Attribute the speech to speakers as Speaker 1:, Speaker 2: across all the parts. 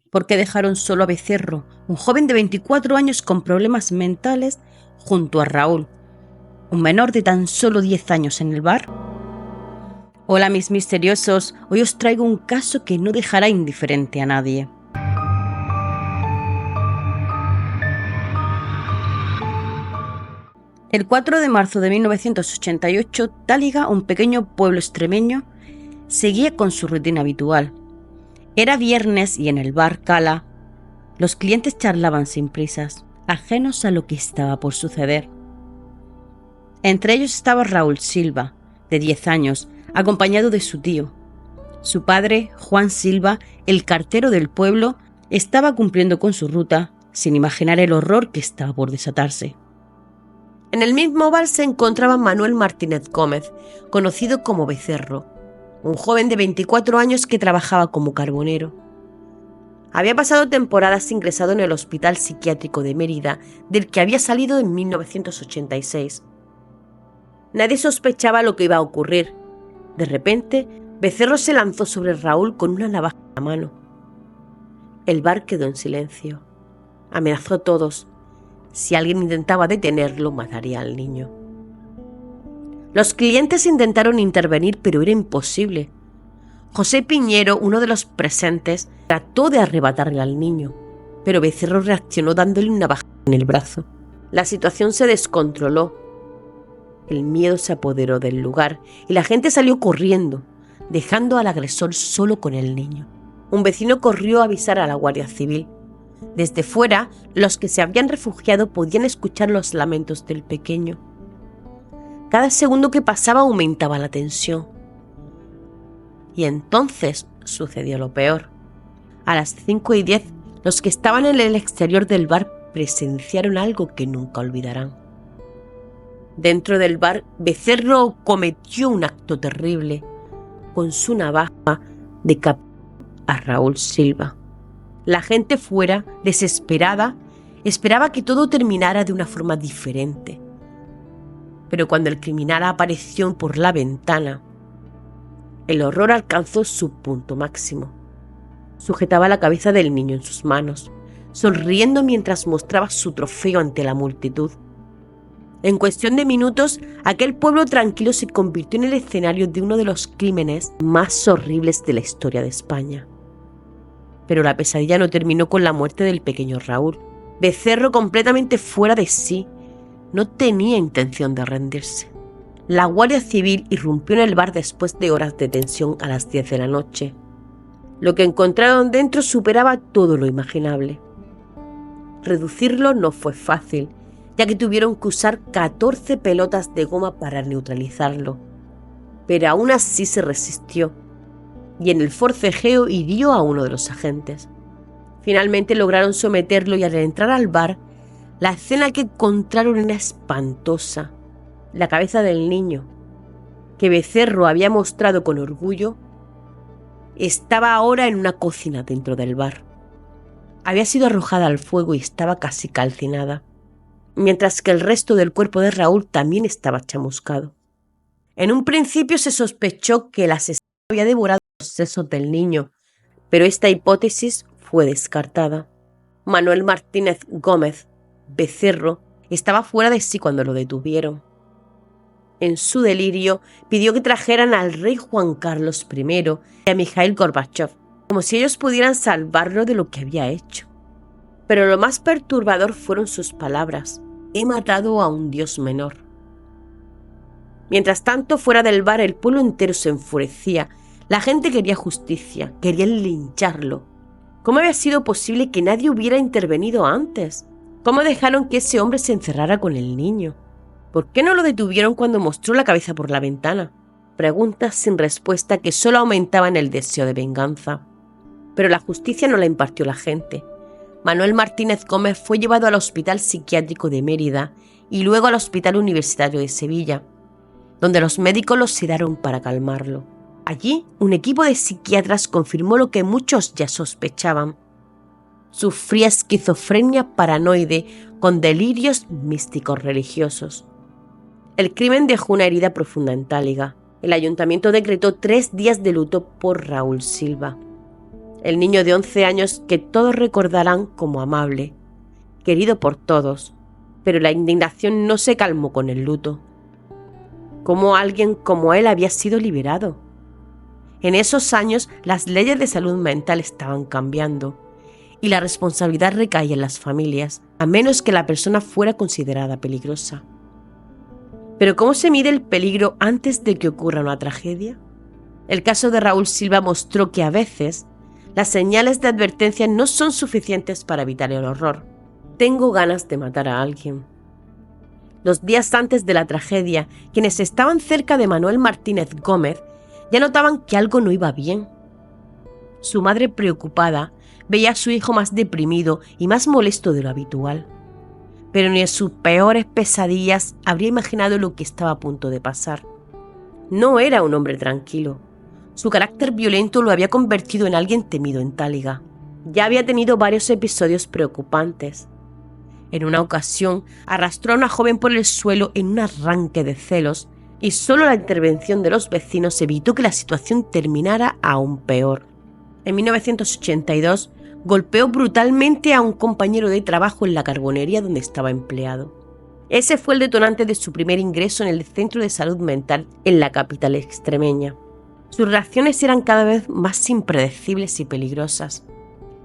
Speaker 1: ¿Por qué dejaron solo a Becerro, un joven de 24 años con problemas mentales, junto a Raúl, un menor de tan solo 10 años en el bar? Hola mis misteriosos, hoy os traigo un caso que no dejará indiferente a nadie. El 4 de marzo de 1988, Táliga, un pequeño pueblo extremeño, seguía con su rutina habitual. Era viernes y en el bar Cala, los clientes charlaban sin prisas, ajenos a lo que estaba por suceder. Entre ellos estaba Raúl Silva, de 10 años, acompañado de su tío. Su padre, Juan Silva, el cartero del pueblo, estaba cumpliendo con su ruta, sin imaginar el horror que estaba por desatarse. En el mismo bar se encontraba Manuel Martínez Gómez, conocido como Becerro, un joven de 24 años que trabajaba como carbonero. Había pasado temporadas ingresado en el Hospital Psiquiátrico de Mérida, del que había salido en 1986. Nadie sospechaba lo que iba a ocurrir. De repente, Becerro se lanzó sobre Raúl con una navaja en la mano. El bar quedó en silencio. Amenazó a todos. Si alguien intentaba detenerlo, mataría al niño. Los clientes intentaron intervenir, pero era imposible. José Piñero, uno de los presentes, trató de arrebatarle al niño, pero Becerro reaccionó dándole una navaja en el brazo. La situación se descontroló. El miedo se apoderó del lugar y la gente salió corriendo, dejando al agresor solo con el niño. Un vecino corrió a avisar a la Guardia Civil. Desde fuera, los que se habían refugiado podían escuchar los lamentos del pequeño. Cada segundo que pasaba aumentaba la tensión. Y entonces sucedió lo peor. A las 5:10, los que estaban en el exterior del bar presenciaron algo que nunca olvidarán. Dentro del bar, Becerro cometió un acto terrible. Con su navaja decapitó a Raúl Silva. La gente fuera, desesperada, esperaba que todo terminara de una forma diferente. Pero cuando el criminal apareció por la ventana, el horror alcanzó su punto máximo. Sujetaba la cabeza del niño en sus manos, sonriendo mientras mostraba su trofeo ante la multitud. En cuestión de minutos, aquel pueblo tranquilo se convirtió en el escenario de uno de los crímenes más horribles de la historia de España. Pero la pesadilla no terminó con la muerte del pequeño Raúl. Becerro, completamente fuera de sí, no tenía intención de rendirse. La Guardia Civil irrumpió en el bar después de horas de tensión a las 10 de la noche. Lo que encontraron dentro superaba todo lo imaginable. Reducirlo no fue fácil, ya que tuvieron que usar 14 pelotas de goma para neutralizarlo. Pero aún así se resistió, y en el forcejeo hirió a uno de los agentes. Finalmente lograron someterlo y al entrar al bar, la escena que encontraron era espantosa. La cabeza del niño, que Becerro había mostrado con orgullo, estaba ahora en una cocina dentro del bar. Había sido arrojada al fuego y estaba casi calcinada, mientras que el resto del cuerpo de Raúl también estaba chamuscado. En un principio se sospechó que el asesino había devorado los sesos del niño, pero esta hipótesis fue descartada. Manuel Martínez Gómez, Becerro, estaba fuera de sí cuando lo detuvieron. En su delirio, pidió que trajeran al rey Juan Carlos I y a Mikhail Gorbachev, como si ellos pudieran salvarlo de lo que había hecho. Pero lo más perturbador fueron sus palabras: he matado a un dios menor. Mientras tanto, fuera del bar, el pueblo entero se enfurecía. La gente quería justicia, querían lincharlo. ¿Cómo había sido posible que nadie hubiera intervenido antes? ¿Cómo dejaron que ese hombre se encerrara con el niño? ¿Por qué no lo detuvieron cuando mostró la cabeza por la ventana? Preguntas sin respuesta que solo aumentaban el deseo de venganza. Pero la justicia no la impartió la gente. Manuel Martínez Gómez fue llevado al Hospital Psiquiátrico de Mérida y luego al Hospital Universitario de Sevilla, donde los médicos lo sedaron para calmarlo. Allí, un equipo de psiquiatras confirmó lo que muchos ya sospechaban. Sufría esquizofrenia paranoide con delirios místicos religiosos. El crimen dejó una herida profunda en Táliga. El ayuntamiento decretó 3 días de luto por Raúl Silva.
Speaker 2: El niño de 11 años que todos recordarán como amable, querido por todos, pero la indignación no se calmó con el luto. ¿Cómo alguien como él había sido liberado? En esos años las leyes de salud mental estaban cambiando y la responsabilidad recaía en las familias, a menos que la persona fuera considerada peligrosa. Pero ¿cómo se mide el peligro antes de que ocurra una tragedia? El caso de Raúl Silva mostró que a veces las señales de advertencia no son suficientes para evitar el horror. Tengo ganas de matar a alguien. Los días antes de la tragedia, quienes estaban cerca de Manuel Martínez Gómez ya notaban que algo no iba bien. Su madre, preocupada, veía a su hijo más deprimido y más molesto de lo habitual. Pero ni en sus peores pesadillas habría imaginado lo que estaba a punto de pasar. No era un hombre tranquilo. Su carácter violento lo había convertido en alguien temido en Táliga. Ya había tenido varios episodios preocupantes. En una ocasión, arrastró a una joven por el suelo en un arranque de celos y solo la intervención de los vecinos evitó que la situación terminara aún peor. En 1982, golpeó brutalmente a un compañero de trabajo en la carbonería donde estaba empleado. Ese fue el detonante de su primer ingreso en el Centro de Salud Mental en la capital extremeña. Sus reacciones eran cada vez más impredecibles y peligrosas,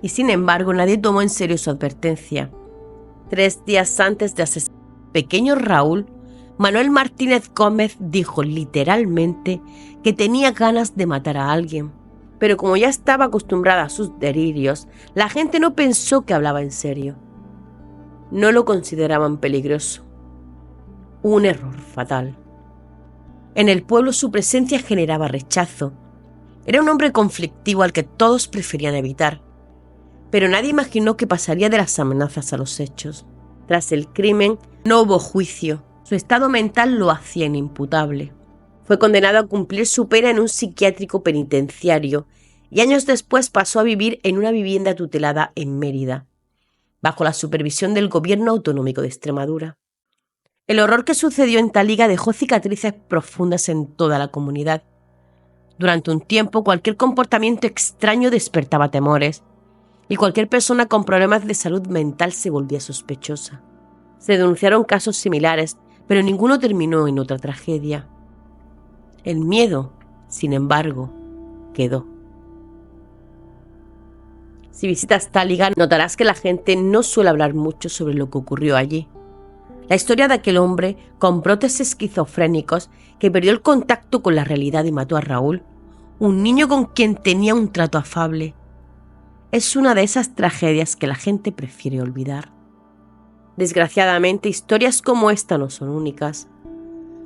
Speaker 2: y sin embargo nadie tomó en serio su advertencia. 3 días antes de asesinar al pequeño Raúl, Manuel Martínez Gómez dijo literalmente que tenía ganas de matar a alguien. Pero como ya estaba acostumbrada a sus delirios, la gente no pensó que hablaba en serio. No lo consideraban peligroso. Un error fatal. En el pueblo su presencia generaba rechazo. Era un hombre conflictivo al que todos preferían evitar. Pero nadie imaginó que pasaría de las amenazas a los hechos. Tras el crimen, no hubo juicio. Su estado mental lo hacía inimputable. Fue condenado a cumplir su pena en un psiquiátrico penitenciario y años después pasó a vivir en una vivienda tutelada en Mérida, bajo la supervisión del Gobierno Autonómico de Extremadura. El horror que sucedió en Táliga dejó cicatrices profundas en toda la comunidad. Durante un tiempo, cualquier comportamiento extraño despertaba temores y cualquier persona con problemas de salud mental se volvía sospechosa. Se denunciaron casos similares, pero ninguno terminó en otra tragedia. El miedo, sin embargo, quedó. Si visitas Táliga, notarás que la gente no suele hablar mucho sobre lo que ocurrió allí. La historia de aquel hombre con brotes esquizofrénicos que perdió el contacto con la realidad y mató a Raúl, un niño con quien tenía un trato afable, es una de esas tragedias que la gente prefiere olvidar. Desgraciadamente, historias como esta no son únicas.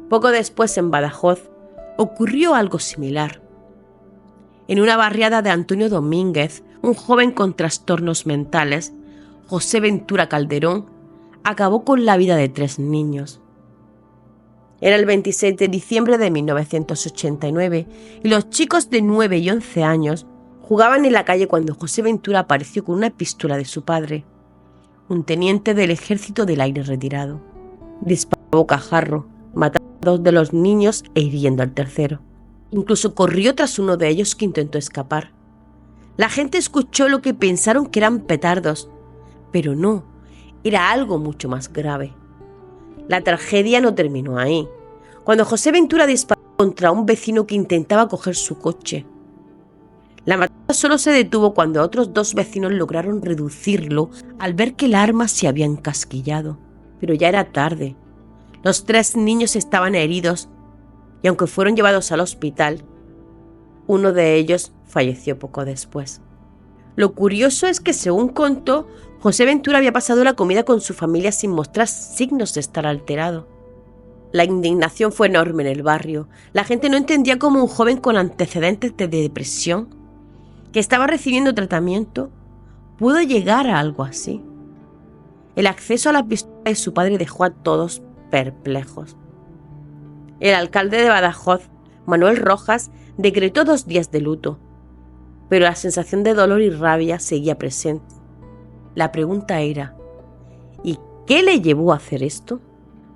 Speaker 2: Poco después, en Badajoz, ocurrió algo similar. En una barriada de Antonio Domínguez, un joven con trastornos mentales, José Ventura Calderón, acabó con la vida de 3 niños. Era el 26 de diciembre de 1989 y los chicos de 9 y 11 años jugaban en la calle cuando José Ventura apareció con una pistola de su padre, un teniente del Ejército del Aire retirado. Disparó a bocajarro, matando a 2 de los niños e hiriendo al tercero. Incluso corrió tras uno de ellos que intentó escapar. La gente escuchó lo que pensaron que eran petardos, pero no, era algo mucho más grave. La tragedia no terminó ahí. Cuando José Ventura disparó contra un vecino que intentaba coger su coche, la matanza solo se detuvo cuando otros 2 vecinos lograron reducirlo al ver que el arma se había encasquillado. Pero ya era tarde. Los 3 niños estaban heridos y aunque fueron llevados al hospital, uno de ellos falleció poco después. Lo curioso es que, según contó, José Ventura había pasado la comida con su familia sin mostrar signos de estar alterado. La indignación fue enorme en el barrio. La gente no entendía cómo un joven con antecedentes de depresión, que estaba recibiendo tratamiento, pudo llegar a algo así. El acceso a la pistola de su padre dejó a todos perplejos. El alcalde de Badajoz, Manuel Rojas, decretó 2 días de luto, pero la sensación de dolor y rabia seguía presente. La pregunta era, ¿y qué le llevó a hacer esto?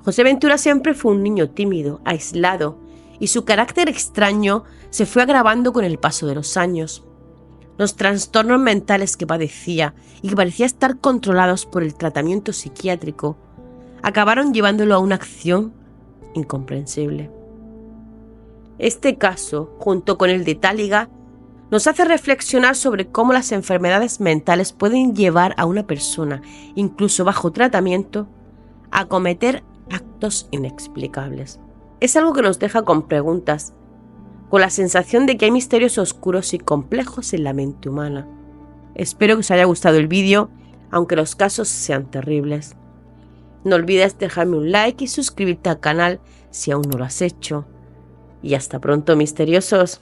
Speaker 2: José Ventura siempre fue un niño tímido, aislado, y su carácter extraño se fue agravando con el paso de los años. los trastornos mentales que padecía y que parecía estar controlados por el tratamiento psiquiátrico, acabaron llevándolo a una acción incomprensible. Este caso, junto con el de Taliga, nos hace reflexionar sobre cómo las enfermedades mentales pueden llevar a una persona, incluso bajo tratamiento, a cometer actos inexplicables. Es algo que nos deja con preguntas, con la sensación de que hay misterios oscuros y complejos en la mente humana. Espero que os haya gustado el vídeo, aunque los casos sean terribles. No olvides dejarme un like y suscribirte al canal si aún no lo has hecho. Y hasta pronto, misteriosos.